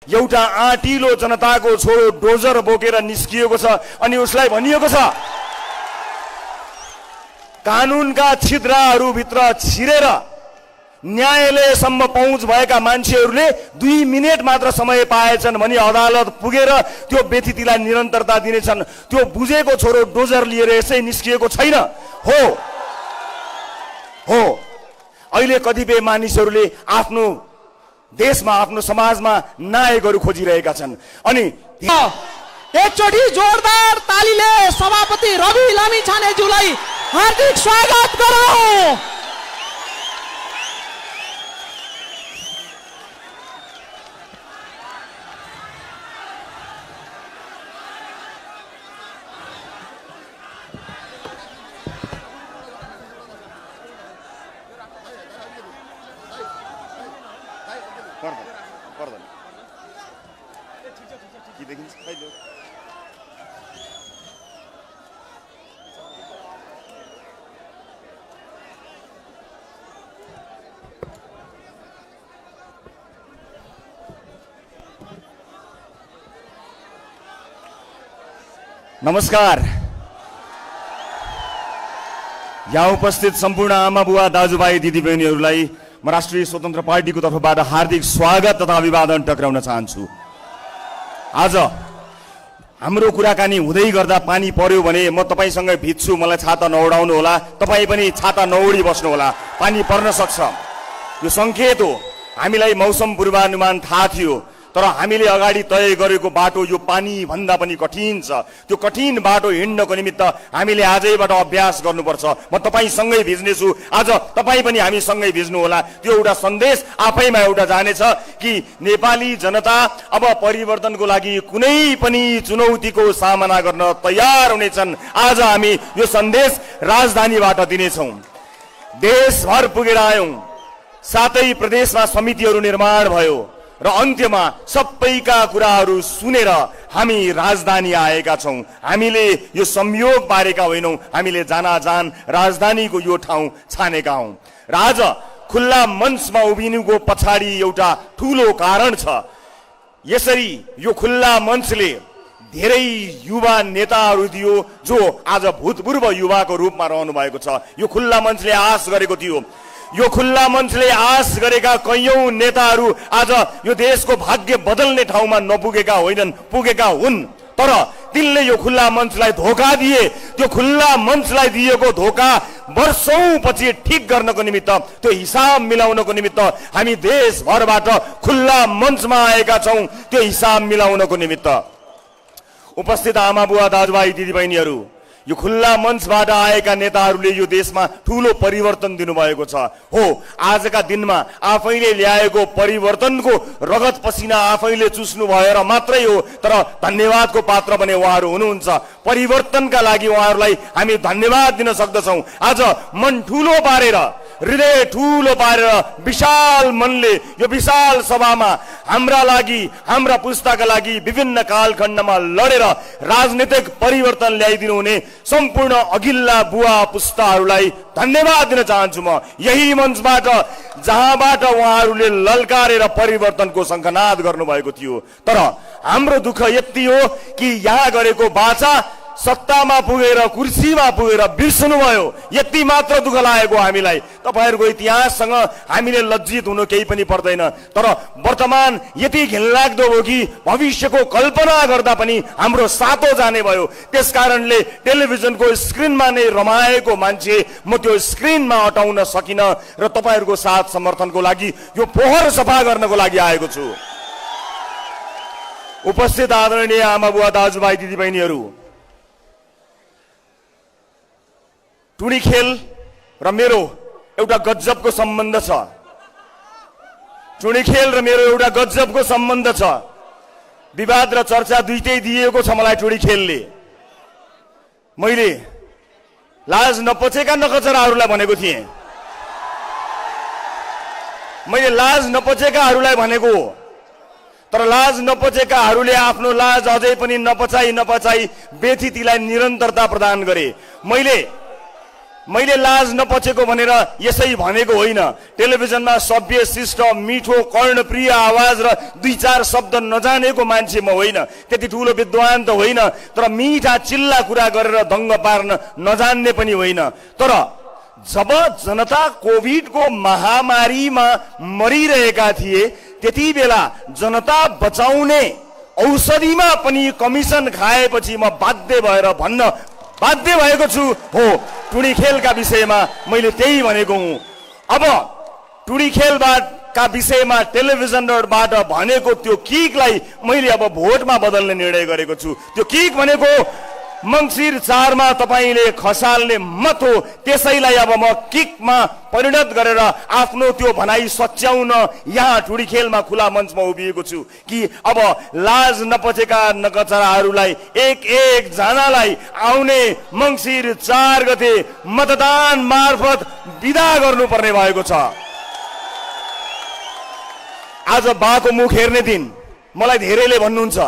एउटा आँटिलो जनताको छोरो डोजर बोकेर निस्किएको छ अनि उसलाई भनिएको छ कानुनका छिद्राहरू भित्र छिरेर न्यायालयसम्म पहुँच भएका मान्छेहरूले 2 मिनेट मात्र समय पाएछन् भने अदालत पुगेर त्यो व्यथितिलाई निरन्तरता दिनेछन्। त्यो बुझेको छोरो डोजर लिएर यसै निस्किएको छैन। हो अहिले कतिपय मानिसहरूले आफ्नो देशमा आफ्नो समाजमा नायकहरू खोजिरहेका छन् अनि एकचोटि जोरदार तालीले सभापति रवि लामिछानेज्यूलाई हार्दिक स्वागत गरौँ। नमस्कार। यहाँ उपस्थित सम्पूर्ण आमा बुवा दाजुभाइ दिदीबहिनीहरूलाई म राष्ट्रिय स्वतन्त्र पार्टीको तर्फबाट हार्दिक स्वागत तथा अभिवादन टक्राउन चाहन्छु। आज हाम्रो कुराकानी हुँदै गर्दा पानी पर्यो भने म तपाईसँगै भिज्छु, मलाई छाता नओढाउनु होला, तपाईँ पनि छाता नओढी बस्नु होला, पानी पर्न सक्छ। यो सङ्केत हो। हामीलाई मौसम पूर्वानुमान थाहा थियो तर हामीले अगाडि तय गरेको बाटो यो पानी भन्दा पनि कठिन छ। त्यो कठिन बाटो हिँड्नको निमित्त हामीले आजैबाट अभ्यास गर्नुपर्छ। म तपाईसँगै भिज्नेछु, आज तपाईँ पनि हामीसँगै भिज्नु होला। त्यो एउटा सन्देश आफैमा एउटा जानेछ कि नेपाली जनता अब परिवर्तनको लागि कुनै पनि चुनौतीको सामना गर्न तयार हुनेछन्। आज हामी यो सन्देश राजधानीबाट दिनेछौँ। देशभर पुगेर आयौँ, सातै प्रदेशमा समितिहरू निर्माण भयो र अन्त्यमा सबैका कुराहरू सुनेर हामी राजधानी आएका छौं। हामीले यो संयोग पारेका होइनौं, हामीले जानाजान राजधानीको यो ठाउँ छानेका हौं। र आज खुल्ला मञ्चमा उभिनुको पछाडि एउटा ठूलो कारण छ। यसरी यो खुल्ला मञ्चले धेरै युवा नेताहरू दियो जो आज भूतपूर्व युवाको रूपमा रहनु भएको छ। यो खुल्ला मञ्चले आश गरेको थियो। यो खुल्ला मञ्चले आश गरेका कैयौं नेताहरू आज यो देशको भाग्य बदल्ने ठाउँमा नपुगेका होइनन्, पुगेका हुन्। तर तिनले यो खुल्ला मञ्चलाई धोका दिए। त्यो खुल्ला मञ्चलाई दिएको धोका वर्षौं पछि ठिक गर्नको निमित्त, त्यो हिसाब मिलाउनको निमित्त हामी देशभरबाट खुल्ला मञ्चमा आएका छौं। त्यो हिसाब मिलाउनको निमित्त उपस्थित आमा बुवा दाजुभाइ दिदीबहिनीहरू, यो खुल्ला मञ्चबाट आएका नेताहरूले यो देशमा ठूलो परिवर्तन दिनुभएको छ। हो, आजका दिनमा आफैले ल्याएको परिवर्तनको रगत पसिना आफैले चुस्नु भएर मात्रै हो, तर धन्यवादको पात्र पनि उहाँहरू हुनुहुन्छ। परिवर्तनका लागि उहाँहरूलाई हामी धन्यवाद दिन सक्दछौँ। आज मन ठूलो पारेर, हृदय ठूलो पारेर, विशाल मनले यो विशाल सभामा हाम्रा लागि, हाम्रा पुस्ताका लागि विभिन्न कालखण्डमा लडेर राजनीतिक परिवर्तन ल्याइदिनु हुने सम्पूर्ण अघिल्ला बुवा पुस्ताहरूलाई धन्यवाद दिन चाहन्छु। म यही मञ्चबाट जहाँबाट उहाँहरूले ललकारेर परिवर्तनको शङ्खनाद गर्नुभएको थियो। तर हाम्रो दुःख यति हो कि यहाँ गरेको बाचा सत्तामा पुगेर, कुर्सीमा पुगेर बिर्सनुभयो। यति मात्र दुःख लागेको हामीलाई। तपाईहरूको इतिहाससँग हामीले लज्जित हुनु केही पनि पर्दैन, तर वर्तमान यति घिनलाग्दो हो कि भविष्यको कल्पना गर्दा पनि हाम्रो सातो जाने भयो। त्यसकारणले टेलिभिजनको स्क्रिनमा नै रमाएको मान्छे म त्यो स्क्रिनमा हटाउन सकिन र तपाईहरूको साथ समर्थनको लागि यो पोहर सफा गर्नको लागि आएको छु। उपस्थित आदरणीय आमा बुवा दाजुभाइ दिदीबहिनीहरू, टुडी खेल र मेरो एउटा गजबको सम्बन्ध छ। टुडी खेल र मेरो एउटा गजबको सम्बन्ध छ। विवाद र चर्चा दुईटै दिएको छ मलाई टुडी खेलले। मैले लाज नपचेका नकचराहरूलाई भनेको थिएँ। मैले लाज नपचेकाहरूलाई भनेको, तर लाज नपचेकाहरूले आफ्नो लाज अझै पनि नपचाई बेथितिलाई निरन्तरता प्रदान गरे। मैले मैले लाज नपचेको भनेर यसै भनेको होइन। टेलिभिजनमा सभ्य शिष्ट मिठो कर्णप्रिय आवाज र 2-4 शब्द नजानेको मान्छे म होइन, त्यति ठुलो विद्वान त होइन, तर मिठा चिल्ला कुरा गरेर दङ्ग पार्न नजान्ने पनि होइन। तर जब जनता कोभिडको महामारीमा मरिरहेका थिए त्यति बेला जनता बचाउने औषधिमा पनि कमिसन खाएपछि म बाध्य भएर भन्न बाध्य भएको छु हो टुडी खेलका विषयमा मैले त्यही भनेको हुँ। अब टुडी खेलका विषयमा टेलिभिजनबाट भनेको त्यो किकलाई मैले अब भोटमा बदल्ने निर्णय गरेको छु। त्यो किक भनेको मङ्सिर 4 मा तपाईले खसाल्ने मत हो, त्यसैलाई अब म किकमा परिणत गरेर आफ्नो त्यो भनाई सच्याउन यहाँ टुडी खेलमा खुला मञ्चमा उभिएको छु कि अब लाज नपचेका नकचराहरूलाई एक जनालाई आउने मङ्सिर 4 गते मतदान मार्फत विदा गर्नुपर्ने भएको छ। आज बाको मुख हेर्ने दिन। मलाई धेरैले भन्नुहुन्छ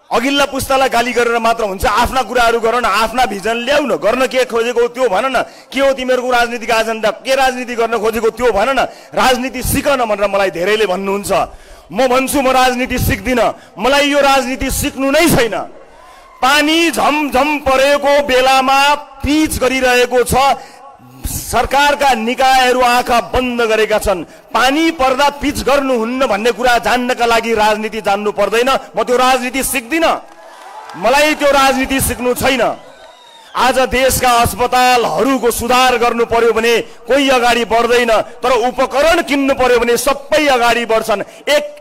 अघिल्ला पुस्तालाई गाली गरेर मात्र हुन्छ, आफ्ना कुराहरू गर न, आफ्ना भिजन ल्याउ न, गर्न के खोजेको त्यो भन न, के हो तिमीहरूको राजनीतिक एजेन्डा, के राजनीति गर्न खोजेको त्यो भन न, राजनीति सिक न भनेर मलाई धेरैले भन्नुहुन्छ। म भन्छु म राजनीति सिक्दिन, मलाई यो राजनीति सिक्नु नै छैन। पानी झमझम परेको बेलामा पिच गरिरहेको छ, सरकारका निकायहरू आँखा बन्द गरेका छन्। पानी पर्दा पिच गर्नुहुन्न भन्ने कुरा जान्नका लागि राजनीति जान्नु पर्दैन। म त्यो राजनीति सिक्दिन, मलाई त्यो राजनीति सिक्नु छैन। आज देशका अस्पतालहरूको सुधार गर्नु पर्यो भने कोही अगाडि बढ्दैन, तर उपकरण किन्नु पर्यो भने सबै अगाडि बढ्छन्।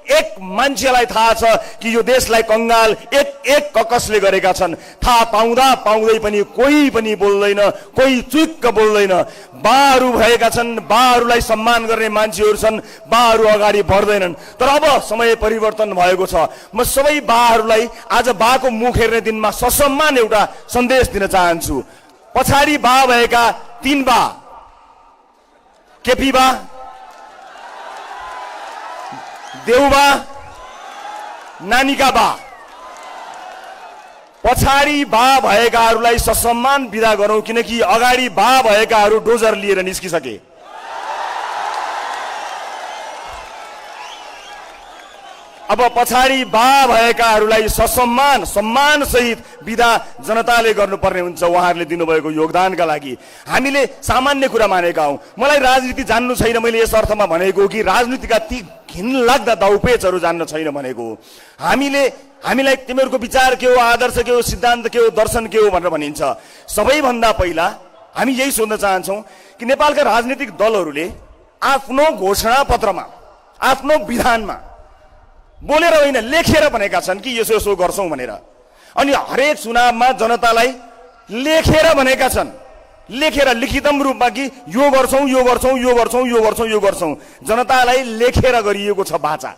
एक मान्छेलाई थाहा छ कि यो देशलाई कंगाल एक ककसले गरेका छन्। थाहा पाउँदा पाउँदै पनि कोही पनि बोल्दैन, कोही चुक्क बोल्दैन। बाहरू भएका छन्, बाहरूलाई सम्मान गर्ने मान्छेहरू छन्, बाहरू अगाडि बढ्दैनन्। तर अब समय परिवर्तन भएको छ। म सबै बाहरूलाई आज बाको मुख हेर्ने दिनमा ससम्मान एउटा सन्देश दिन चाहन्छु। पछाडि बा भएका 3 बा, केपी बा, देउबा, नानिका बा, पछाडि बा भएकाहरूलाई ससम्मान विदा गरौं, किनकि अगाडि बा भएकाहरू डोजर लिएर निस्किसके। अब पछाडि बा भएकाहरूलाई ससम्मान सम्मान सहित विदा जनताले गर्नुपर्ने हुन्छ उहाँहरूले दिनुभएको योगदानका लागि। हामीले सामान्य कुरा मानेका हौं। मलाई राजनीति जान्नु छैन मैले यस अर्थमा भनेको कि राजनीतिका ती घिनलाग्दा दाउपेचहरू जान्न छैन भनेको। हामीलाई तिमीहरूको विचार के हो, आदर्श के हो, सिद्धान्त के हो, दर्शन के हो भनेर भनिन्छ। सबैभन्दा पहिला हामी यही सोध्न चाहन्छौं कि नेपालका राजनीतिक दलहरूले आफ्नो घोषणा पत्रमा, आफ्नो विधानमा बोलेर होइन लेखेर भनेका छन् कि यसो यसो गर्छौं भनेर। अनि हरेक चुनावमा जनतालाई लेखेर भनेका छन्, लेखेर लिखितम रूपमा कि यो गर्छौं यो गर्छौं यो गर्छौं यो गर्छौं यो गर्छौं। जनतालाई लेखेर गरिएको छ वाचा।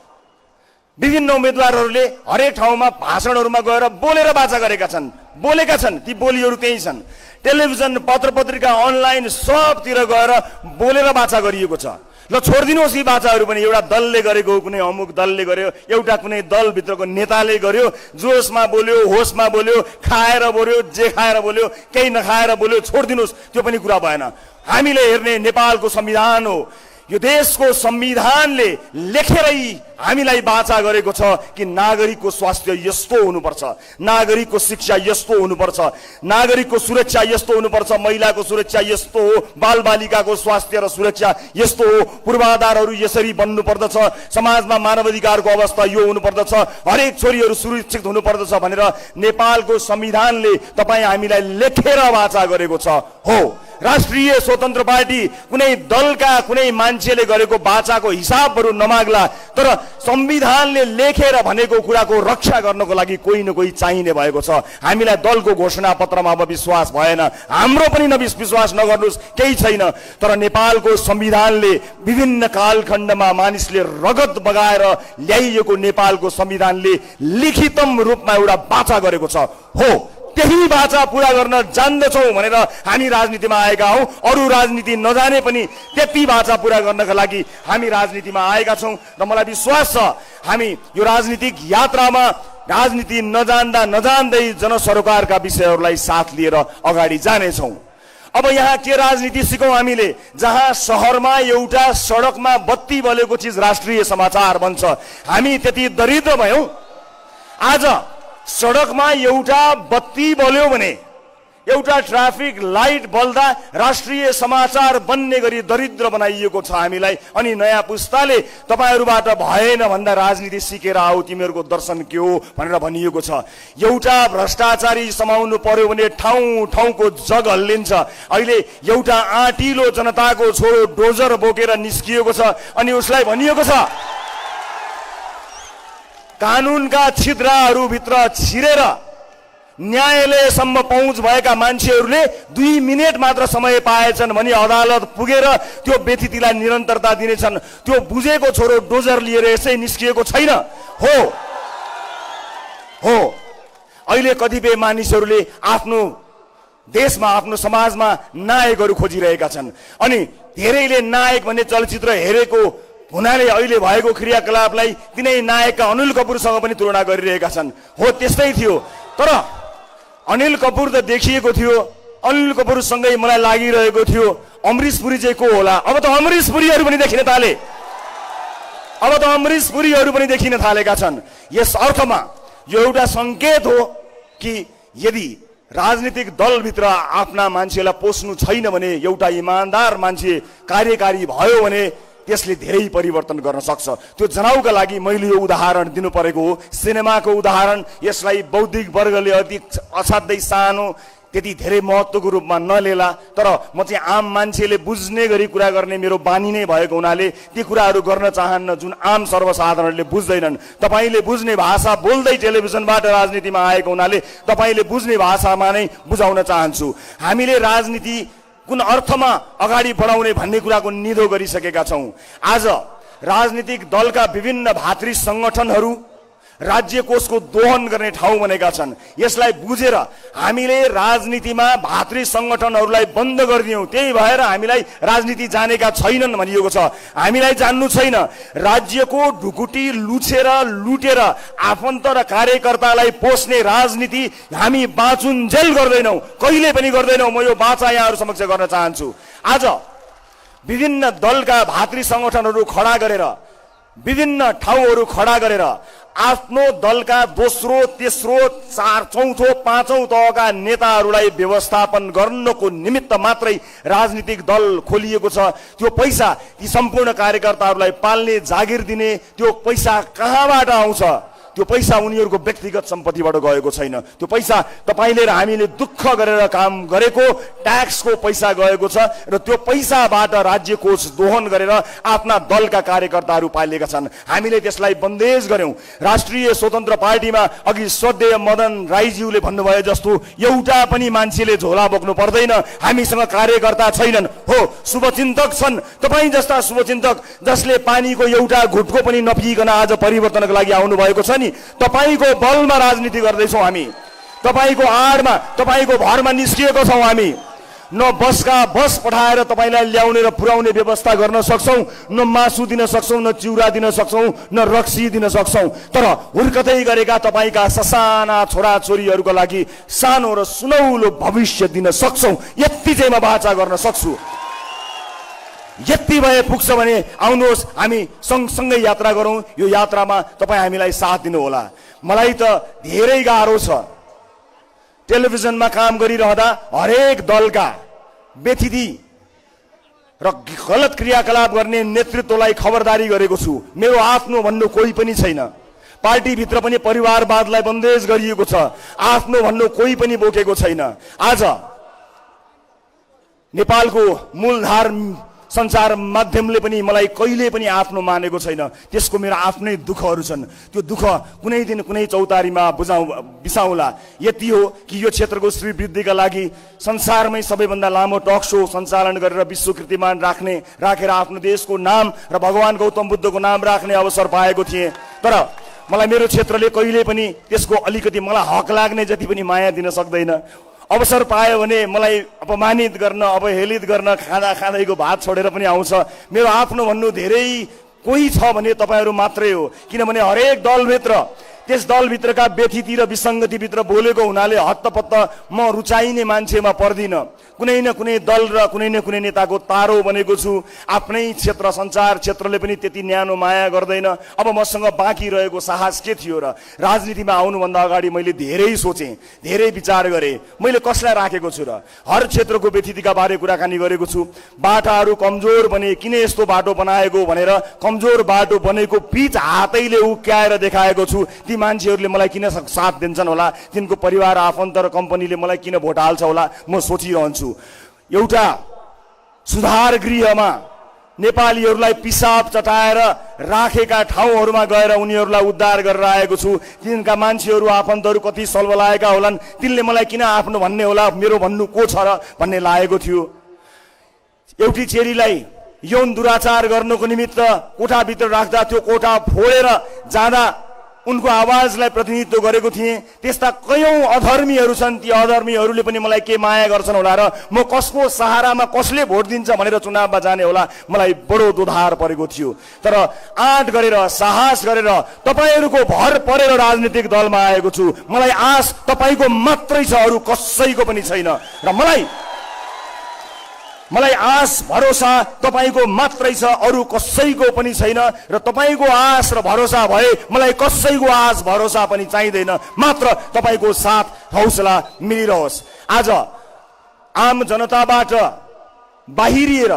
विभिन्न उम्मेदवारहरूले हरेक ठाउँमा भाषणहरूमा गएर बोलेर वाचा गरेका छन्, बोलेका छन्। ती बोलीहरू त्यही छन्। टेलिभिजन, पत्र पत्रिका, अनलाइन सबतिर गएर बोलेर वाचा गरिएको छ। ल छोडिदिनुहोस् यी वाचाहरू पनि। एउटा दलले गरेको, कुनै अमुक दलले गर्यो, एउटा कुनै दलभित्रको नेताले गर्यो, जोसमा बोल्यो, होसमा बोल्यो, खाएर बोल्यो, जे खाएर बोल्यो, केही नखाएर बोल्यो, छोडिदिनुहोस्, त्यो पनि कुरा भएन। हामीले हेर्ने नेपालको संविधान हो। यो देशको संविधानले लेखेरै हामीलाई वाचा गरेको छ कि नागरिकको स्वास्थ्य यस्तो हुनुपर्छ, नागरिकको शिक्षा यस्तो हुनुपर्छ, नागरिकको सुरक्षा यस्तो हुनुपर्छ, महिलाको सुरक्षा यस्तो हो, बालबालिकाको स्वास्थ्य र सुरक्षा यस्तो हो, पूर्वाधारहरू यसरी बन्नु पर्दछ, समाजमा मानवाधिकारको अवस्था यो हुनुपर्दछ, हरेक छोरीहरू सुरक्षित हुनुपर्दछ भनेर नेपालको संविधानले तपाईँ हामीलाई लेखेर वाचा गरेको छ। हो, राष्ट्रिय स्वतन्त्र पार्टी कुनै दलका कुनै मान्छेले गरेको वाचाको हिसाबहरू नमाग्ला, तर संविधानले लेखेर भनेको कुराको रक्षा गर्नको लागि कोही न कोही चाहिने भएको छ। हामीलाई दलको घोषणा पत्रमा अब विश्वास भएन, हाम्रो पनि विश्वास नगर्नुस्, केही छैन। तर नेपालको संविधानले विभिन्न कालखण्डमा मानिसले रगत बगाएर ल्याइएको नेपालको संविधानले लिखितम रूपमा एउटा वाचा गरेको छ। हो, त्यही वाचा पूरा गर्न जान्दछौं भनेर हामी राजनीतिमा आएका हौं। अरू राजनीति नजाने पनि त्यति वाचा पूरा गर्नका लागि हामी राजनीतिमा आएका छौं र मलाई विश्वास छ हामी यो राजनीतिक यात्रामा राजनीति नजान्दा नजान्दै जनसरोकारका विषयहरूलाई साथ लिएर अगाडि जानेछौं। अब यहाँ के राजनीति सिकौँ हामीले, जहाँ शहरमा एउटा सडकमा बत्ती बलेको चिज राष्ट्रिय समाचार बन्छ। हामी त्यति दरिद्र भयौं। आज सडकमा एउटा बत्ती बल्यो भने, एउटा ट्राफिक लाइट बल्दा राष्ट्रिय समाचार बन्ने गरी दरिद्र बनाइएको छ हामीलाई। अनि नयाँ पुस्ताले तपाईहरुबाट भएन भन्दा राजनीति सिकेर आऊ, तिमीहरूको दर्शन के हो भनेर भनिएको छ। एउटा भ्रष्टाचारी समाउनु पर्यो भने ठाउँ ठाउँको जग हल्लिन्छ। अहिले एउटा आँटिलो जनताको छोरो डोजर बोकेर निस्किएको छ अनि उसलाई भनिएको छ कानूनका छिद्रहरूभित्र छिरेर न्यायालयसम्म पहुँच भएका मान्छेहरूले 2 मिनेट मात्र समय पाएछन् भने अदालत पुगेर त्यो व्यतिथिलाई निरन्तरता दिनेछन्। त्यो बुझेको छोरो डोजर लिएर यसै निस्किएको छैन। हो अहिले कतिपय मानिसहरूले आफ्नो देशमा, आफ्नो समाजमा नायकहरू खोजिरहेका छन् अनि धेरैले नायक भन्ने चलचित्र हेरेको हुनाले अहिले भएको क्रियाकलापलाई तिनै नायकका अनिल कपुरसँग पनि तुलना गरिरहेका छन्। हो, त्यस्तै थियो। तर अनिल कपुर त देखिएको थियो, अनिल कपुर सँगै मलाई लागिरहेको थियो अमरीश पुरी चाहिँ को होला। अब त अमरीश पुरीहरू पनि देखिन थालेका छन्। यस अर्थमा यो एउटा संकेत हो कि यदि राजनीतिक दलभित्र आफ्ना मान्छेलाई पोस्नु छैन भने, एउटा इमानदार मान्छे कार्यकारी भयो भने त्यसले धेरै परिवर्तन गर्न सक्छ। त्यो जनाउका लागि मैले यो उदाहरण दिनु परेको हो, सिनेमाको उदाहरण। यसलाई बौद्धिक वर्गले अति असाध्यै सानो, त्यति धेरै महत्त्वको रूपमा नलेला। तर म चाहिँ आम मान्छेले बुझ्ने गरी कुरा गर्ने मेरो बानी नै भएको हुनाले ती कुराहरू गर्न चाहन्न जुन आम सर्वसाधारणले बुझ्दैनन्। तपाईले बुझ्ने भाषा बोल्दै टेलिभिजनबाट राजनीतिमा आएको हुनाले तपाईले बुझ्ने भाषामा नै बुझाउन चाहन्छु। हामीले राजनीति कुन अर्थमा अगाडि बढाउने भन्ने कुराको निधो गरिसकेका छौं। आज राजनीतिक दलका विभिन्न भातृ संगठनहरू राज्य कोषको दोहन गर्ने ठाउँ बनेका छन्। यसलाई बुझेर हामीले राजनीतिमा भातृ संगठनहरूलाई बन्द गरिदियौं। त्यही भएर हामीलाई राजनीति जानेका छैनन् भनिएको छ। हामीलाई जान्नु छैन। राज्यको ढुकुटी लुछेर लुटेर आफन्त र कार्यकर्तालाई पोस्ने राजनीति हामी बाँचुन्जेल गर्दैनौं, कहिले पनि गर्दैनौं। म यो बाचा यहाँहरु समक्ष गर्न चाहन्छु। आज विभिन्न दलका भातृ संगठनहरू खडा गरेर, विभिन्न ठाउँहरू खडा गरेर आफ्नो दलका दोस्रो, तेस्रो, चौथो, पाँचौं तहका नेताहरूलाई व्यवस्थापन गर्नको निमित्त मात्रै राजनीतिक दल खोलिएको छ। त्यो पैसा ती सम्पूर्ण कार्यकर्ताहरूलाई पाल्ने, जागिर दिने त्यो पैसा कहाँबाट आउँछ? त्यो पैसा उनीहरूको व्यक्तिगत सम्पत्तिबाट गएको छैन। त्यो पैसा तपाईले र हामीले दुःख गरेर काम गरेको ट्याक्सको पैसा गएको छ र त्यो पैसाबाट राज्य कोष दोहन गरेर आफ्ना दलका कार्यकर्ताहरू पालिएका छन्। हामीले त्यसलाई बन्देज गर्यौं। राष्ट्रिय स्वतन्त्र पार्टीमा अघि श्रद्धेय मदन राईज्यूले भन्नुभयो जस्तो एउटा पनि मान्छेले झोला बोक्नु पर्दैन, हामीसँग कार्यकर्ता छैनन्। हो, शुभचिन्तक छन्, तपाई जस्ता शुभचिन्तक जसले पानीको एउटा घुटको पनि नपिइकन आज परिवर्तनको लागि आउनु भएको छ नि। तपाईको बलमा राजनीति गर्दैछौं हामी, तपाईको आडमा, तपाईको भरमा निस्किएको छौं हामी। न बसका बस पठाएर तपाईलाई ल्याउने र पुर्याउने व्यवस्था गर्न सक्छौं, न मासु दिन सक्छौं, न चिउरा दिन सक्छौं, न रक्सी दिन सक्छौं। तर हुर्कतै गरेका तपाईका ससाना छोराछोरीहरूको लागि सानो र सुनौलो भविष्य दिन सक्छौं। यति चाहिँ म बाचा गर्न सक्छु। यति भए पुग्छ भने आउनुहोस् हामी सँगसँगै यात्रा गरौं। यो यात्रामा तपाई हामीलाई साथ दिनु होला। मलाई त धेरै गाह्रो छ। टेलिभिजनमा काम गरिरहँदा हरेक दलका व्यतिथि र गलत क्रियाकलाप गर्ने नेतृत्वलाई खबरदारी गरेको छु। मेरो आफ्नो भन्नु कोही पनि छैन। पार्टी भित्र पनि परिवारवादलाई बन्देज गरिएको छ। आफ्नो भन्नु कोही पनि बोकेको छैन। आज नेपालको मूलधार संचार माध्यमले पनि मलाई कहिले पनि आफ्नो मानेको छैन। त्यसको मेरो आफ्नै दुःखहरू छन्। त्यो दुःख कुनै दिन कुनै चौतारीमा बिसाउला। यति हो कि यो क्षेत्रको श्रीवृद्धिका लागि संसारमै सबैभन्दा लामो टक शो सञ्चालन गरेर विश्व कीर्तिमान राखेर आफ्नो देशको नाम र भगवान गौतम बुद्धको नाम राख्ने अवसर पाएको थिएँ। तर मलाई मेरो क्षेत्रले कहिले पनि त्यसको अलिकति मलाई हक लाग्ने जति पनि माया दिन सक्दैन। अवसर पायो भने मलाई अपमानित गर्न, अवहेलित गर्न खाँदा खाँदैको भात छोडेर पनि आउँछ। मेरो आफ्नो भन्नु धेरै कोही छ भने तपाईहरु मात्रै हो। किनभने हरेक दलभित्र त्यस दलभित्रका व्यथिति र विसङ्गतिभित्र बोलेको हुनाले हत्तपत्त म रुचाइने मान्छेमा पर्दिन। कुनै न कुनै दल र कुनै न कुनै नेताको तारो बनेको छु। आफ्नै क्षेत्र सञ्चार क्षेत्रले पनि त्यति न्यानो माया गर्दैन। अब मसँग बाँकी रहेको साहस के थियो र? राजनीतिमा आउनुभन्दा अगाडि मैले धेरै सोचेँ, धेरै विचार गरेँ। मैले कसलाई राखेको छु र? हर क्षेत्रको व्यथितिका बारे कुराकानी गरेको छु। बाटाहरू कमजोर बने, किन यस्तो बाटो बनाएको भनेर कमजोर बाटो बनेको पिच हातैले उक्याएर देखाएको छु। ती मान्छेहरूले मलाई किन साथ दिन्छन् होला? तिनको परिवार आफन्त र कम्पनीले मलाई किन भोट हाल्छ होला? म सोचिरहन्छु। एउटा सुधार गृहमा नेपालीहरूलाई पिसाब चटाएर राखेका ठाउँहरूमा गएर उनीहरूलाई उद्धार गरेर आएको छु। तिनका मान्छेहरू आफन्तहरू कति सल्बलाएका होलान्, तिनले मलाई किन आफ्नो भन्ने होला, मेरो भन्नु को छ र भन्ने लागेको थियो। एउटी चेलीलाई यौन दुराचार गर्नको निमित्त कोठाभित्र राख्दा त्यो कोठा फोडेर जाँदा उनको आवाजलाई प्रतिनिधित्व गरेको थिएँ। त्यस्ता कयौं अधर्मीहरू छन्। ती अधर्मीहरूले पनि मलाई के माया गर्छन् होला र म कसको सहारामा कसले भोट दिन्छ भनेर चुनावमा जाने होला, मलाई बडो दोधार परेको थियो। तर आँट गरेर साहस गरेर तपाईहरूको भर परेर राजनीतिक दलमा आएको छु। मलाई आश तपाईको मात्रै छ, अरू कसैको पनि छैन। र मलाई आश भरोसा तपाईको मात्रै छ, अरू कसैको पनि छैन। र तपाईको आश र भरोसा भए मलाई कसैको आश भरोसा पनि चाहिँदैन। मात्र तपाईको साथ हौसला मिलिरहोस्। आज आम जनताबाट बाहिरिएर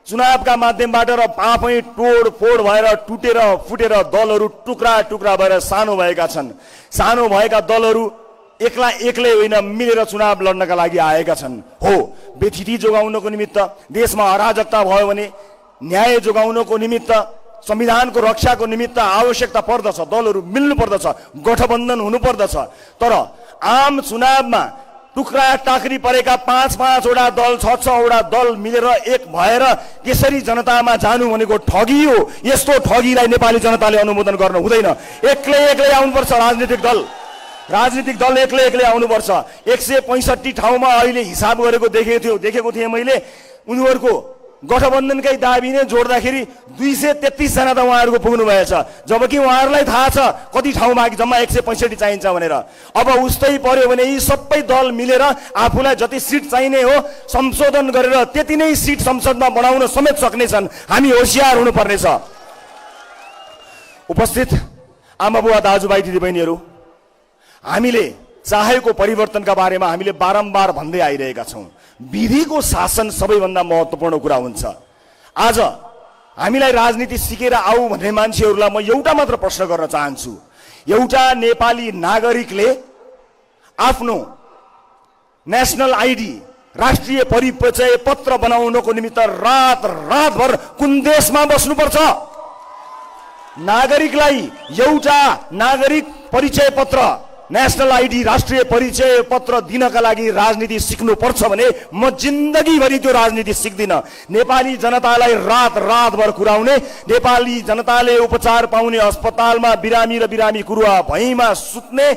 चुनावका माध्यमबाट र आफै तोडफोड भएर टुटेर फुटेर दलहरू टुक्रा टुक्रा भएर सानो भएका छन्। सानो भएका दलहरू एक्लै होइन, मिलेर चुनाव लड्नका लागि आएका छन्। हो, व्यथिति जोगाउनको निमित्त, देशमा अराजकता भयो भने न्याय जोगाउनको निमित्त, संविधानको रक्षाको निमित्त आवश्यकता पर्दछ। दलहरू मिल्नु पर्दछ, गठबन्धन हुनु पर्दछ। तर आम चुनावमा टुक्रा टाक्री परेका 5-5वटा दल, 6-6वटा दल मिलेर एक भएर त्यसरी जनतामा जानु भनेको ठगी हो। यस्तो ठगीलाई नेपाली जनताले अनुमोदन गर्न हुँदैन। एक्लै आउनुपर्छ राजनीतिक दल एक्लै आउनुपर्छ। 165 ठाउँमा अहिले हिसाब गरेको देखेको थिएँ मैले। उनीहरूको गठबन्धनकै दाबी नै जोड्दाखेरि 233 जना त उहाँहरूको पुग्नु भएछ। जबकि उहाँहरूलाई थाहा छ कति ठाउँमा जम्मा 165 चाहिन्छ भनेर। अब उस्तै पर्यो भने यी सबै दल मिलेर आफूलाई जति सिट चाहिने हो संशोधन गरेर त्यति नै सिट संसदमा बढाउन समेत सक्नेछन्। हामी होशियार हुनुपर्नेछ। उपस्थित आमाबुवा दाजुभाइ दिदीबहिनीहरू, हामीले चाहेको परिवर्तनका बारेमा हामीले बारम्बार भन्दै आइरहेका छौँ। विधिको शासन सबैभन्दा महत्त्वपूर्ण कुरा हुन्छ। आज हामीलाई राजनीति सिकेर आऊ भन्ने मान्छेहरूलाई म एउटा मात्र प्रश्न गर्न चाहन्छु। एउटा नेपाली नागरिकले आफ्नो नेसनल आइडी, राष्ट्रिय परिचय पत्र बनाउनको निमित्त रातभर कुन देशमा बस्नुपर्छ? नागरिकलाई एउटा नागरिक परिचय पत्र, नेशनल आइडी, राष्ट्रिय परिचय पत्र दिनका लागि राजनीति सिक्नुपर्छ भने म जिन्दगीभरि त्यो राजनीति सिक्दिन। नेपाली जनतालाई रातभर कुराउने, नेपाली जनताले उपचार पाउने अस्पतालमा बिरामी र बिरामी कुरुवा भैँमा सुत्ने,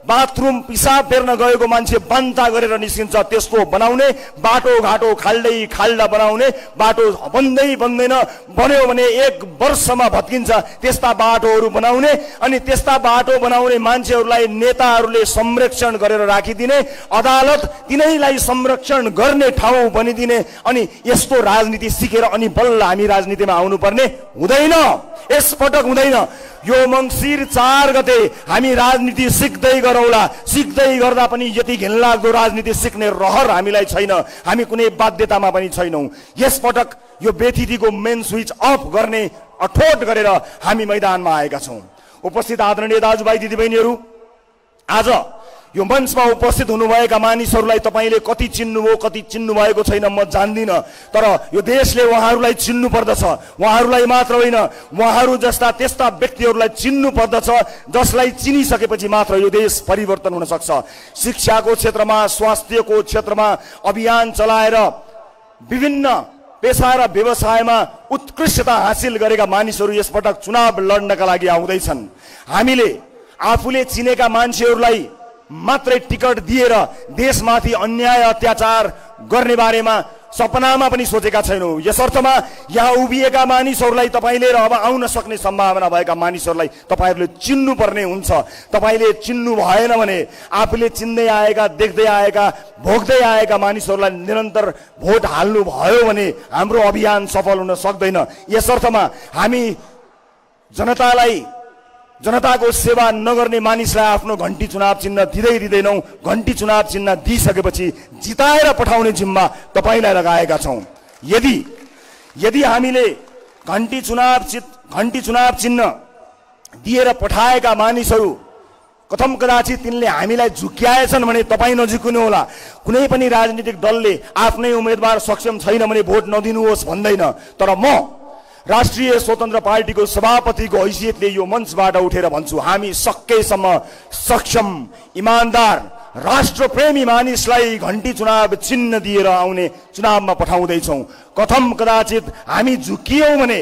बाथरूम पिसाब फेर्न गएको मान्छे बन्ता गरेर निस्किन्छ त्यस्तो बनाउने, बाटोघाटो खाल्डा बनाउने, बाटो बन्दैन, बन्यो भने 1 वर्षमा भत्किन्छ त्यस्ता बाटोहरू बनाउने, अनि त्यस्ता बाटो बनाउने मान्छेहरूलाई नेताहरूले संरक्षण गरेर राखिदिने, अदालत तिनैलाई संरक्षण गर्ने ठाउँ बनिदिने। अनि यस्तो राजनीति सिकेर अनि बल्ल हामी राजनीतिमा आउनुपर्ने हुँदैन। यसपटक हुँदैन। यो मङ्सिर 4 गते हामी राजनीति सिक्दै गरौँला। सिक्दै गर्दा पनि यति घिनलाग्दो राजनीति सिक्ने रहर हामीलाई छैन। हामी कुनै बाध्यतामा पनि छैनौँ। यसपटक यो व्यथितिको मेन स्विच अफ गर्ने अठोट गरेर हामी मैदानमा आएका छौँ। उपस्थित आदरणीय दाजुभाइ दिदीबहिनीहरू, आज यो मञ्चमा उपस्थित हुनुभएका मानिसहरूलाई तपाईँले कति चिन्नुभयो कति चिन्नु भएको छैन म जान्दिन, तर यो देशले उहाँहरूलाई चिन्नु पर्दछ। उहाँहरूलाई मात्र होइन, उहाँहरू जस्ता त्यस्ता व्यक्तिहरूलाई चिन्नु पर्दछ जसलाई चिनिसकेपछि मात्र यो देश परिवर्तन हुन सक्छ। शिक्षाको क्षेत्रमा, स्वास्थ्यको क्षेत्रमा अभियान चलाएर विभिन्न पेशा र व्यवसायमा उत्कृष्टता हासिल गरेका मानिसहरू यसपटक चुनाव लड्नका लागि आउँदैछन्। हामीले आफूले चिनेका मान्छेहरूलाई मात्रै टिकट दिएर देशमाथि अन्याय अत्याचार गर्ने बारेमा सपनामा पनि सोचेका छैनौँ। यसर्थमा यहाँ उभिएका मानिसहरूलाई तपाईँले र अब आउन सक्ने सम्भावना भएका मानिसहरूलाई तपाईँहरूले चिन्नुपर्ने हुन्छ। तपाईँले चिन्नु भएन भने आफूले चिन्दै आएका, देख्दै आएका, भोग्दै आएका मानिसहरूलाई निरन्तर भोट हाल्नु भयो भने हाम्रो अभियान सफल हुन सक्दैन। यसर्थमा हामी जनताको सेवा नगर्ने मानिसलाई आफ्नो घण्टी चुनाव चिन्ह दिँदैनौँ। घण्टी चुनाव चिन्ह दिइसकेपछि जिताएर पठाउने जिम्मा तपाईँलाई लगाएका छौँ। यदि हामीले घण्टी चुनाव चिन्ह दिएर पठाएका मानिसहरू कथम कदाचित तिनले हामीलाई झुक्क्याएछन् भने तपाईँ नझुक्नु होला। कुनै पनि राजनीतिक दलले आफ्नै उम्मेदवार सक्षम छैन भने भोट नदिनुहोस् भन्दैन। तर म राष्ट्रिय स्वतन्त्र पार्टीको सभापतिको हैसियतले यो मञ्चबाट उठेर भन्छु, हामी सकेसम्म सक्षम, इमान्दार, राष्ट्रप्रेमी मानिसलाई घण्टी चुनाव चिन्ह दिएर आउने चुनावमा पठाउँदैछौँ। कथम कदाचित हामी झुकियौँ भने,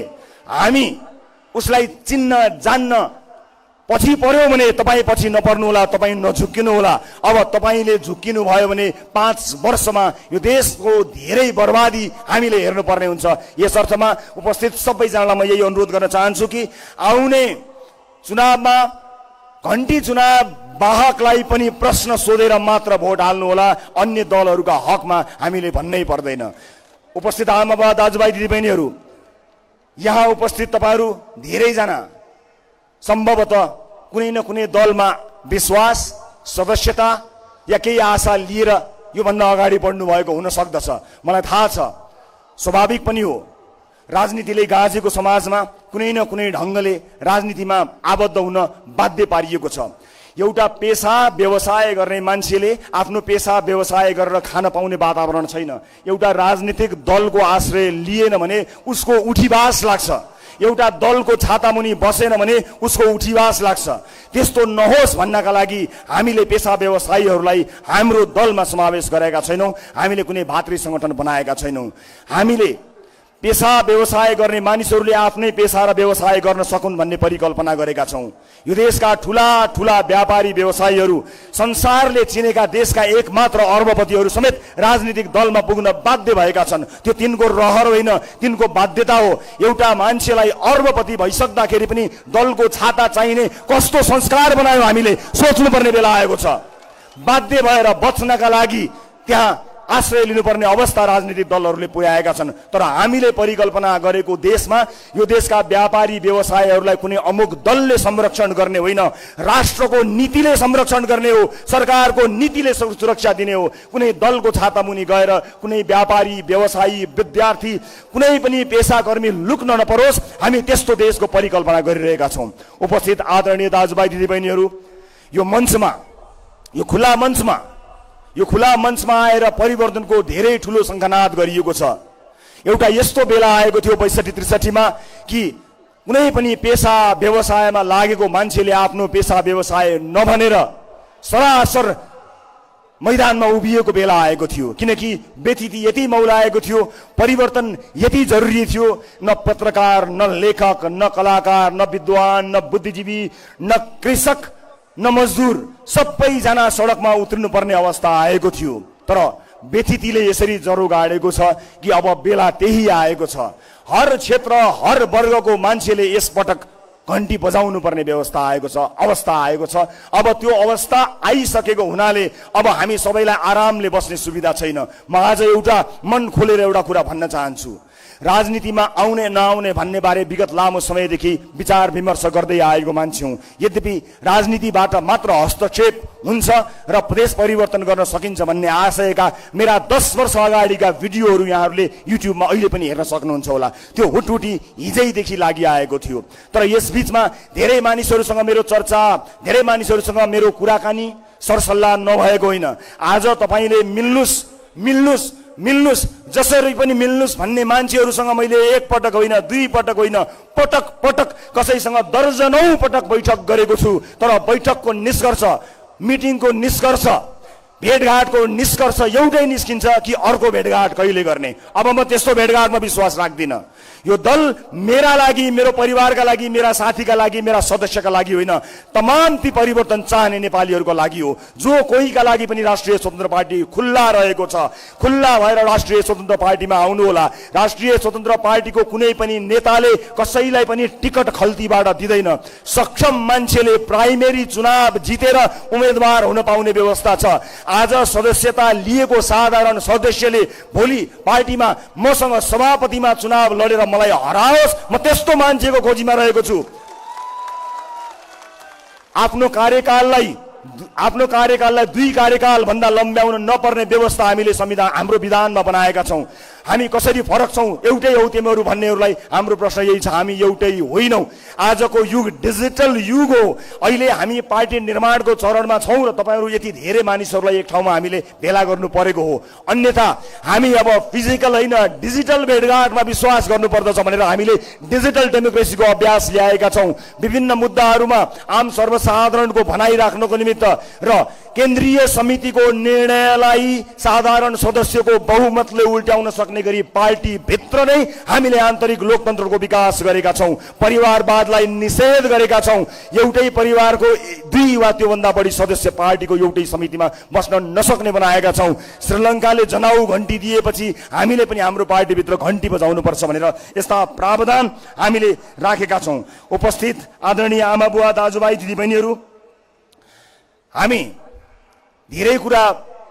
हामी उसलाई चिन्न जान्न पछि पर्यो भने तपाईँ पछि नपर्नु होला, तपाईँ नझुक्किनु होला। अब तपाईँले झुक्किनु भयो भने 5 वर्षमा यो देशको धेरै बर्बादी हामीले हेर्नुपर्ने हुन्छ। यस अर्थमा उपस्थित सबैजनालाई म यही अनुरोध गर्न चाहन्छु कि आउने चुनावमा घण्टी चुनाव वाहकलाई पनि प्रश्न सोधेर मात्र भोट हाल्नु होला। अन्य दलहरूका हकमा हामीले भन्नै पर्दैन। उपस्थित आमाबा, दाजुभाइ, दिदीबहिनीहरू, यहाँ उपस्थित तपाईँहरू धेरैजना सम्भवतः कुनै न कुनै दलमा विश्वास, सदस्यता या केही आशा लिएर योभन्दा अगाडि बढ्नु भएको हुन सक्दछ। मलाई थाहा छ, स्वाभाविक पनि हो। राजनीतिले गाँजेको समाजमा कुनै न कुनै ढङ्गले राजनीतिमा आबद्ध हुन बाध्य पारिएको छ। एउटा पेसा व्यवसाय गर्ने मान्छेले आफ्नो पेसा व्यवसाय गरेर खान पाउने वातावरण छैन। एउटा राजनीतिक दलको आश्रय लिएन भने उसको उठीवास लाग्छ। एउटा दलको छातामुनि बसेन भने उसको उठीवास लाग्छ। त्यस्तो नहोस् भन्नका लागि हामीले पेसा व्यवसायीहरूलाई हाम्रो दलमा समावेश गरेका छैनौँ। हामीले कुनै भातृ सङ्गठन बनाएका छैनौँ। हामीले पेसा व्यवसाय गर्ने मानिसहरूले आफ्नै पेसा र व्यवसाय गर्न सकुन् भन्ने परिकल्पना गरेका छौँ। यो देशका ठुला ठुला व्यापारी व्यवसायीहरू, संसारले चिनेका देशका एकमात्र अर्बपतिहरू समेत राजनीतिक दलमा पुग्न बाध्य भएका छन्। त्यो तिनको रहर होइन, तिनको बाध्यता हो। एउटा मान्छेलाई अर्बपति भइसक्दाखेरि पनि दलको छाता चाहिने कस्तो संस्कार बनायो हामीले सोच्नुपर्ने बेला आएको छ। बाध्य भएर बच्नका लागि त्यहाँ आश्रय लिनुपर्ने अवस्था राजनीतिक दलहरूले पुर्याएका छन्। तर हामीले परिकल्पना गरेको देशमा यो देशका व्यापारी व्यवसायहरूलाई कुनै अमुक दलले संरक्षण गर्ने होइन, राष्ट्रको नीतिले संरक्षण गर्ने हो, सरकारको नीतिले सुरक्षा दिने हो। कुनै दलको छातामुनि गएर कुनै व्यापारी, व्यवसायी, विद्यार्थी, कुनै पनि पेसाकर्मी लुक्न नपरोस्, हामी त्यस्तो देशको परिकल्पना गरिरहेका छौँ। उपस्थित आदरणीय दाजुभाइ, दिदीबहिनीहरू, यो खुला मञ्चमा आएर परिवर्तनको धेरै ठुलो शङ्खनाद गरिएको छ। एउटा यस्तो बेला आएको थियो 62-63 कि कुनै पनि पेसा व्यवसायमा लागेको मान्छेले आफ्नो पेसा व्यवसाय नभनेर सरासर मैदानमा उभिएको बेला आएको थियो। किनकि व्यथिति यति मौलाएको थियो, परिवर्तन यति जरुरी थियो। न पत्रकार, न लेखक, न कलाकार, न विद्वान, न बुद्धिजीवी, न कृषक, न मजदुर, सबैजना सडकमा उत्रिनु पर्ने अवस्था आएको थियो। तर व्यथितिले यसरी जरो गाडेको छ कि अब बेला त्यही आएको छ। हर क्षेत्र, हर वर्गको मान्छेले यसपटक घण्टी बजाउनु पर्ने अवस्था आएको छ। अब त्यो अवस्था आइसकेको हुनाले अब हामी सबैलाई आरामले बस्ने सुविधा छैन। म आज एउटा मन खोलेर एउटा कुरा भन्न चाहन्छु। राजनीतिमा आउने नआउने भन्ने बारे विगत लामो समयदेखि विचार विमर्श गर्दै आएको मान्छे हुँ। यद्यपि राजनीतिबाट मात्र हस्तक्षेप हुन्छ र प्रदेश परिवर्तन गर्न सकिन्छ भन्ने आशयका मेरा 10 वर्ष अगाडिका भिडियोहरू यहाँहरूले युट्युबमा अहिले पनि हेर्न सक्नुहुन्छ होला। त्यो हुटहुटी हिजैदेखि लागिआएको थियो। तर यस बीचमा धेरै मानिसहरूसँग मेरो चर्चा, धेरै मानिसहरूसँग मेरो कुराकानी, सरसल्लाह नभएको होइन। आज तपाईँले मिल्नुस्, जसरी पनि मिल्नुस् भन्ने मान्छेहरूसँग मैले एक पटक होइन, 2 पटक होइन, पटक पटक कसैसँग दर्जनौं पटक बैठक गरेको छु। तर बैठकको निष्कर्ष, मिटिङको निष्कर्ष भेटघाटको निष्कर्ष एउटै निस्किन्छ कि अर्को भेटघाट कहिले गर्ने। अब म त्यस्तो भेटघाटमा विश्वास राख्दिनँ। यो दल मेरा लागि, मेरो परिवारका लागि, मेरा साथीका लागि, मेरा सदस्यका लागि होइन, तमाम ती परिवर्तन चाहने नेपालीहरूको लागि हो। जो कोहीका लागि पनि राष्ट्रिय स्वतन्त्र पार्टी खुल्ला रहेको छ, खुल्ला भएर राष्ट्रिय स्वतन्त्र पार्टीमा आउनुहोला। राष्ट्रिय स्वतन्त्र पार्टीको कुनै पनि नेताले कसैलाई पनि टिकट खल्तीबाट दिँदैन। सक्षम मान्छेले प्राइमेरी चुनाव जितेर उम्मेदवार हुन पाउने व्यवस्था छ। आज सदस्यता लिएको साधारण सदस्यले भोलि पार्टीमा मसँग सभापतिमा चुनाव लडेर मलाई हराओस्, म त्यस्तो मान्छेको खोजीमा रहेको छु। आफ्नो कार्यकाललाई 2 कार्यकाल भन्दा लम्ब्याउन नपर्ने व्यवस्था हामीले संविधान हाम्रो विधानमा बनाएका छौं। हामी कसरी फरक छौं? एउटै हौ तिमीहरू भन्नेहरूलाई हाम्रो प्रश्न यही छ, हामी एउटै होइनौं। आजको युग डिजिटल युग हो। अहिले हामी पार्टी निर्माणको चरणमा छौं र तपाईहरु यति धेरै मानिसहरूलाई एक ठाउँमा हामीले भेला गर्नु परेको हो। अन्यथा हामी अब फिजिकल होइन डिजिटल भेटघाटमा विश्वास गर्नुपर्दछ भनेर हामीले डिजिटल डेमोक्रेसीको अभ्यास ल्याएका छौं। विभिन्न मुद्दाहरूमा आम सर्वसाधारणको भनाइ राख्नको निमित्त र केन्द्रीय समितिको निर्णयलाई साधारण सदस्यको बहुमतले उल्ट्याउन सक्ने गरी पार्टी भित्र नै हामीले आन्तरिक लोकतन्त्रको विकास गरेका छौं। परिवारवादलाई निषेध गरेका छौं। एउटै परिवारको 2 वा त्योभन्दा बढी सदस्य पार्टीको एउटै समितिमा बस्न नसक्ने बनाएका छौं। श्रीलङ्काले जनाउ घण्टी दिएपछि हामीले पनि हाम्रो पार्टीभित्र घण्टी बजाउनु पर्छ भनेर यस्ता प्रावधान हामीले राखेका छौं। उपस्थित आदरणीय आमा बुवा दाजुभाइ दिदीबहिनीहरू, हामी धेरै कुरा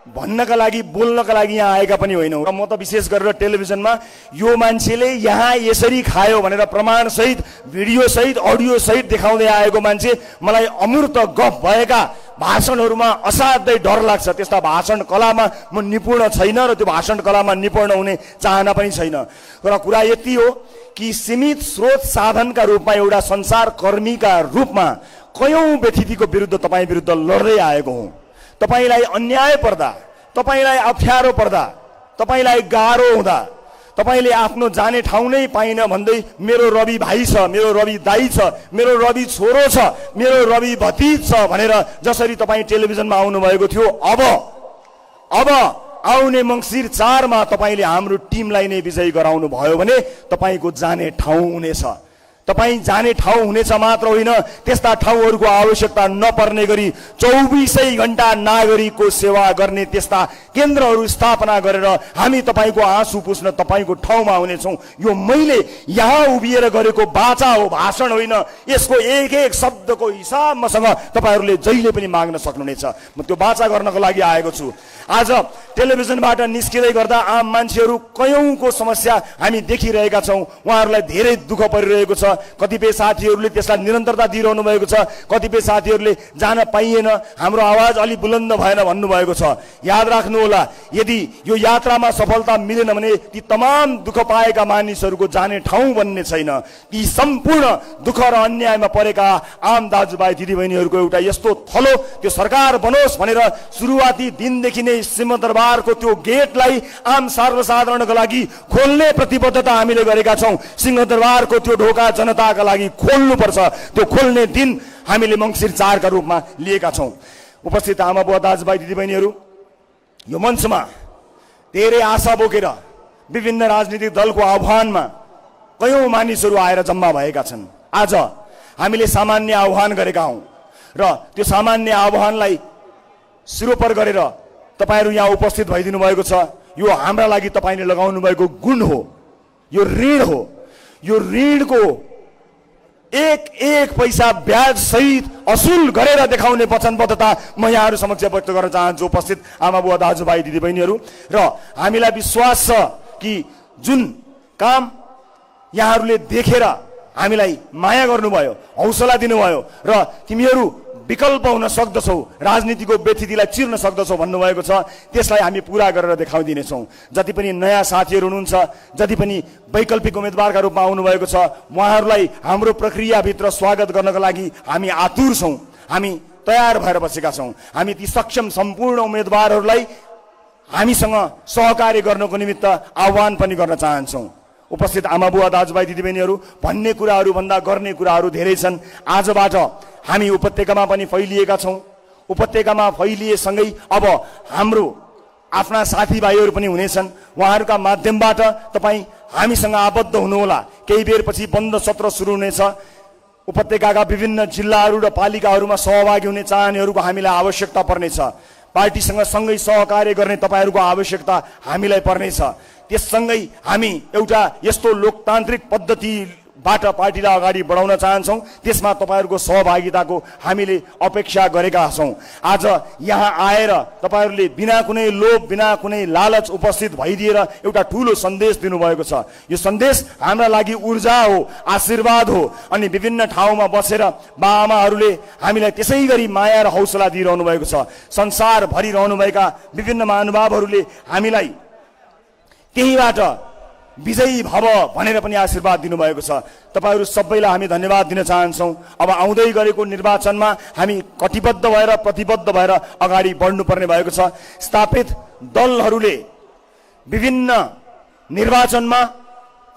भन्नका लागि बोल्नका लागि यहाँ आएका पनि होइनौँ र म त विशेष गरेर टेलिभिजनमा यो मान्छेले यहाँ यसरी खायो भनेर प्रमाण सहित भिडियो सहित अडियो सहित देखाउँदै आएको मान्छे मलाई अमूर्त गफ भएका भाषणहरूमा असाध्यै डर लाग्छ। त्यस्ता भाषण कलामा म निपुण छैन र त्यो भाषण कलामा निपुण हुने चाहना पनि छैन। र कुरा यति हो कि सीमित स्रोत साधनका रूपमा एउटा संसार कर्मीका रूपमा कयौं व्यथितिको विरुद्ध तपाईँ विरुद्ध लड्दै आएको हुँ। तपाईलाई अन्याय पर्दा, तपाईलाई अप्ठ्यारो पर्दा, तपाईलाई गाह्रो हुँदा, तपाईले आफ्नो जाने ठाउँ नै पाइन भन्दै मेरो रवि भाइ छ, मेरो रवि दाइ छ, मेरो रवि छोरो छ, मेरो रवि भतिज छ भनेर जसरी तपाईँ टेलिभिजनमा आउनु भएको थियो, अब आउने मङ्सिर 4 मा तपाईले हाम्रो टिमलाई नै विजयी गराउनु भयो भने तपाईको जाने ठाउँ हुनेछ। तपाईं जाने ठाउँ हुनेछ मात्र होइन, त्यस्ता ठाउँहरूको आवश्यकता नपर्ने गरी 24 घण्टा नागरिकको सेवा गर्ने त्यस्ता केन्द्रहरू स्थापना गरेर हामी तपाईको आँसु पुस्न तपाईको ठाउँमा हुनेछौँ। यो मैले यहाँ उभिएर गरेको वाचा हो, भाषण होइन। यसको एक एक शब्दको हिसाब मसँग तपाईहरूले जहिले पनि माग्न सक्नुहुनेछ। म त्यो वाचा गर्नको लागि आएको छु। आज टेलिभिजनबाट निस्किँदै गर्दा आम मान्छेहरू कयौंको समस्या हामी देखिरहेका छौं। उहाँहरूलाई धेरै दुःख परिरहेको छ। कतिपय साथीहरूले त्यसलाई निरन्तरता दिइरहनु भएको छ, कतिपय साथीहरूले जान पाइएन, हाम्रो आवाज अलि बुलन्द भएन भन्नुभएको छ। याद राख्नु होला, यदि यो यात्रामा सफलता मिलेन भने ती तमाम दुःख पाएका मानिसहरूको जाने ठाउँ बन्ने छैन। ती सम्पूर्ण दुःख र अन्यायमा परेका आम दाजुभाइ दिदीबहिनीहरूको एउटा यस्तो थलो त्यो सरकार बनोस् भनेर सुरुवाती दिनदेखि नै सिंहदरबारको त्यो गेटलाई आम सर्वसाधारणको लागि खोल्ने प्रतिबद्धता हामीले गरेका छौं। सिंहदरबारको त्यो ढोका जनताका लागि खोल्नुपर्छ। त्यो खोल्ने दिन हामीले मङ्सिर 4 का रूपमा लिएका छौं। उपस्थित आमा बुवा दाजुभाइ दिदीबहिनीहरू, यो मञ्चमा धेरै आशा बोकेर विभिन्न राजनीतिक दलको आह्वानमा कयौं मानिसहरू आएर जम्मा भएका छन्। आज हामीले सामान्य आह्वान गरेका हौं र त्यो सामान्य आह्वानलाई सिरोपर गरेर तपाईहरु यहाँ उपस्थित भइदिनु भएको छ। यो हाम्रा लागि तपाईले लगाउनु भएको गुण हो, यो ऋण हो। यो ऋणको एक पैसा ब्याज सहित असुल गरेर देखाउने वचनबद्धता म यहाँहरु समक्ष व्यक्त गर्न चाहन्छु। उपस्थित आमा बुवा दाजुभाइ दिदीबहिनीहरू, र हामीलाई विश्वास छ कि जुन काम यहाँहरुले देखेर हामीलाई माया गर्नुभयो, हौसला दिनुभयो र तिमीहरू विकल्प हुन सक्दछौ, राजनीतिको व्यथितिलाई चिर्न सक्दछौ भन्नुभएको छ, त्यसलाई हामी पूरा गरेर देखाइदिनेछौँ। जति पनि नयाँ साथीहरू हुनुहुन्छ, जति पनि वैकल्पिक उम्मेदवारका रूपमा आउनुभएको छ, उहाँहरूलाई हाम्रो प्रक्रियाभित्र स्वागत गर्नका लागि हामी आतुर छौँ, हामी तयार भएर बसेका छौँ। हामी ती सक्षम सम्पूर्ण उम्मेदवारहरूलाई हामीसँग सहकार्य गर्नको निमित्त आह्वान पनि गर्न चाहन्छौँ। उपस्थित आमा बुवा दाजुभाइ दिदीबहिनीहरू, भन्ने कुराहरू भन्दा गर्ने कुराहरू धेरै छन्। आजबाट हामी उपत्यकामा पनि फैलिएका छौं, उपत्यकामा फैलिएसँगै अब हाम्रो आफ्ना साथीभाइहरू पनि हुनेछन्। उहाँहरूका माध्यमबाट तपाईँ हामीसँग आबद्ध हुनुहोला। केही बेरपछि बन्द सत्र सुरु हुनेछ। उपत्यकाका विभिन्न जिल्लाहरू र पालिकाहरूमा सहभागी हुने चाहनेहरूको हामीलाई आवश्यकता पर्नेछ। पार्टीसँग सँगै सहकार्य गर्ने तपाईँहरूको आवश्यकता हामीलाई पर्नेछ। त्यससँगै हामी एउटा यस्तो लोकतान्त्रिक पद्धतिबाट पार्टीलाई अगाडि बढाउन चाहन्छौँ, त्यसमा तपाईँहरूको सहभागिताको हामीले अपेक्षा गरेका छौँ। आज यहाँ आएर तपाईँहरूले बिना कुनै लोभ, बिना कुनै लालच उपस्थित भइदिएर एउटा ठुलो सन्देश दिनुभएको छ। यो सन्देश हाम्रा लागि ऊर्जा हो, आशीर्वाद हो। अनि विभिन्न ठाउँमा बसेर बाआमाहरूले हामीलाई त्यसै गरी माया र हौसला दिइरहनु भएको छ। संसारभरि रहनुभएका विभिन्न महानुभावहरूले हामीलाई त्यहीबाट विजयी भव भनेर पनि आशीर्वाद दिनुभएको छ। तपाईहरू सबैलाई हामी धन्यवाद दिन चाहन्छौँ। अब आउँदै गरेको निर्वाचनमा हामी कटिबद्ध भएर प्रतिबद्ध भएर अगाडि बढ्नुपर्ने भएको छ। स्थापित दलहरूले विभिन्न निर्वाचनमा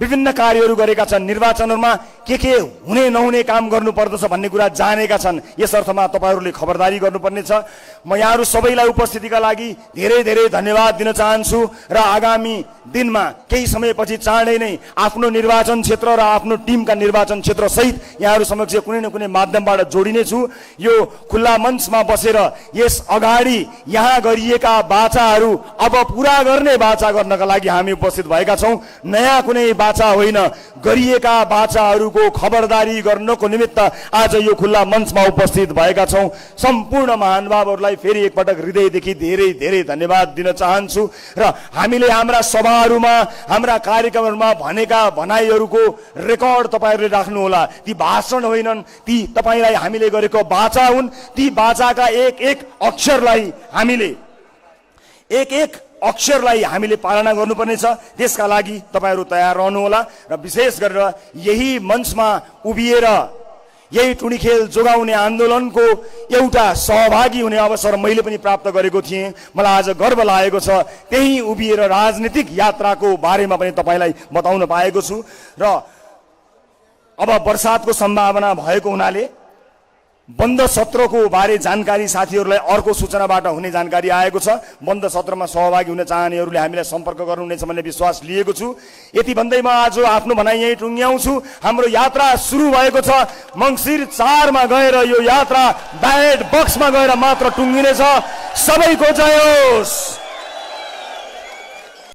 विभिन्न कार्यहरू गरेका छन्। निर्वाचनहरूमा के हुने नहुने काम गर्नुपर्दछ भन्ने कुरा जानेका छन्। यस अर्थमा तपाईँहरूले खबरदारी गर्नुपर्ने छ। म यहाँहरू सबैलाई उपस्थितिका लागि धेरै धेरै धन्यवाद दिन चाहन्छु र आगामी दिनमा केही समयपछि चाँडै नै आफ्नो निर्वाचन क्षेत्र र आफ्नो टिमका निर्वाचन क्षेत्र सहित यहाँहरू समक्ष कुनै न कुनै माध्यमबाट जोडिनेछु। यो खुल्ला मञ्चमा बसेर यस अगाडि यहाँ गरिएका बाचाहरू अब पुरा गर्ने बाचा गर्नका लागि हामी उपस्थित भएका छौँ। नयाँ कुनै बाचा होइन, गरिएका बाचाहरूको खबरदारी गर्नको निमित्त आज यो खुल्ला मञ्चमा उपस्थित भएका छौँ। सम्पूर्ण महानुभावहरूलाई फेरि एकपटक हृदयदेखि धेरै धेरै धन्यवाद दिन चाहन्छु। र हामीले हाम्रा सभाहरूमा, हाम्रा कार्यक्रमहरूमा भनेका भनाइहरूको रेकर्ड तपाईँहरूले राख्नुहोला। ती भाषण होइनन्, ती तपाईँलाई हामीले गरेको बाचा हुन्। ती बाचाका एक एक अक्षरलाई हामीले पालना गर्नुपर्नेछ। त्यसका लागि तपाईँहरू तयार रहनुहोला। र विशेष गरेर यही मञ्चमा उभिएर यही टुँडी खेल जोगाउने आन्दोलनको एउटा सहभागी हुने अवसर मैले पनि प्राप्त गरेको थिएँ। मलाई आज गर्व लागेको छ। त्यही उभिएर राजनीतिक यात्राको बारेमा पनि तपाईँलाई बताउन पाएको छु। र अब बर्सातको सम्भावना भएको हुनाले बन्द सत्रको बारे जानकारी साथीहरूलाई अर्को सूचनाबाट हुने जानकारी आएको छ। बन्द सत्रमा सहभागी हुन चाहनेहरूले हामीलाई सम्पर्क गर्नुहुनेछ भन्ने विश्वास लिएको छु। यति भन्दै म आज आफ्नो भनाइ यही टुङ्ग्याउँछु। हाम्रो यात्रा सुरु भएको छ। मङ्सिर 4 मा गएर यो यात्रा ब्यालेट बक्समा गएर मात्र टुङ्गिनेछ। सबैको जय होस्।